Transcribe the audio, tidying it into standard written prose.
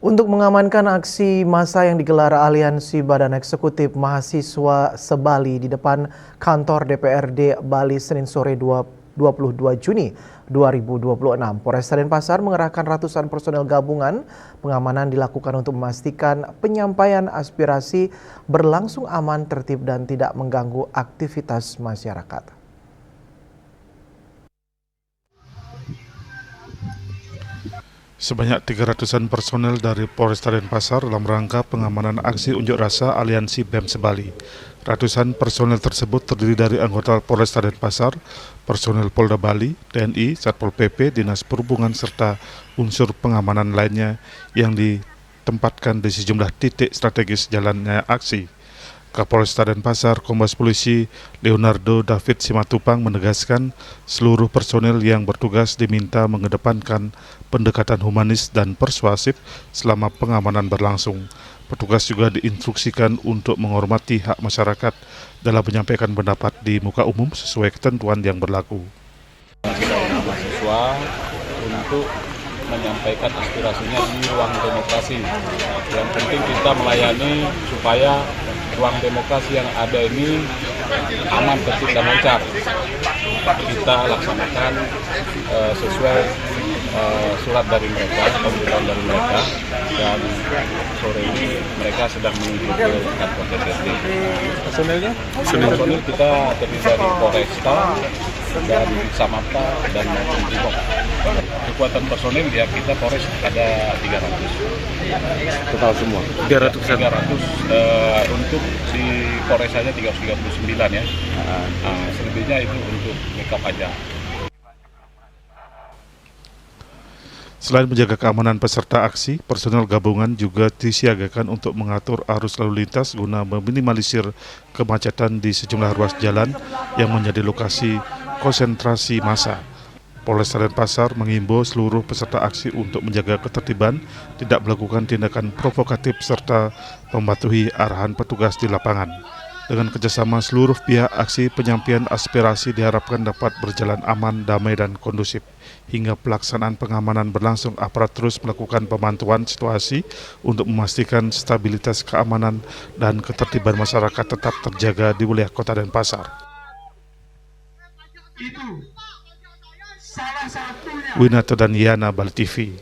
Untuk mengamankan aksi massa yang digelar Aliansi Badan Eksekutif Mahasiswa Sebali di depan kantor DPRD Bali Senin sore 22 Juni 2026, Polresta Denpasar mengerahkan ratusan personel gabungan. Pengamanan dilakukan untuk memastikan penyampaian aspirasi berlangsung aman, tertib, dan tidak mengganggu aktivitas masyarakat. Sebanyak 300-an personel dari Polresta Denpasar dalam rangka pengamanan aksi unjuk rasa Aliansi BEM Sebali. Ratusan personel tersebut terdiri dari anggota Polresta Denpasar, personel Polda Bali, TNI, Satpol PP, Dinas Perhubungan, serta unsur pengamanan lainnya yang ditempatkan di sejumlah titik strategis jalannya aksi. Kapolresta Denpasar, Kombes Polisi Leonardo David Simatupang menegaskan seluruh personel yang bertugas diminta mengedepankan pendekatan humanis dan persuasif selama pengamanan berlangsung. Petugas juga diinstruksikan untuk menghormati hak masyarakat dalam menyampaikan pendapat di muka umum sesuai ketentuan yang berlaku. Kita mahasiswa untuk menyampaikan aspirasinya di ruang demokrasi. Yang penting kita melayani supaya ruang demokrasi yang ada ini aman, tertib, dan lancar. Kita laksanakan sesuai surat dari mereka, pemberitahuan dari mereka, dan sore ini mereka sedang menuju ke kantor DPRD. Personelnya? Personil kita terdiri dari Polresta dan Samapta dan maupun Brimob. Kekuatan personil ya kita Polres ada 300. Total semua? 300? 300 untuk si Polres saja 339 ya. Selebihnya itu untuk backup aja. Selain menjaga keamanan peserta aksi, personel gabungan juga disiagakan untuk mengatur arus lalu lintas guna meminimalisir kemacetan di sejumlah ruas jalan yang menjadi lokasi konsentrasi massa. Polresta Denpasar mengimbau seluruh peserta aksi untuk menjaga ketertiban, tidak melakukan tindakan provokatif serta mematuhi arahan petugas di lapangan. Dengan kerjasama seluruh pihak, aksi penyampaian aspirasi diharapkan dapat berjalan aman, damai, dan kondusif. Hingga pelaksanaan pengamanan berlangsung, aparat terus melakukan pemantauan situasi untuk memastikan stabilitas keamanan dan ketertiban masyarakat tetap terjaga di wilayah Kota Denpasar. Winata dan Yana, Bali TV.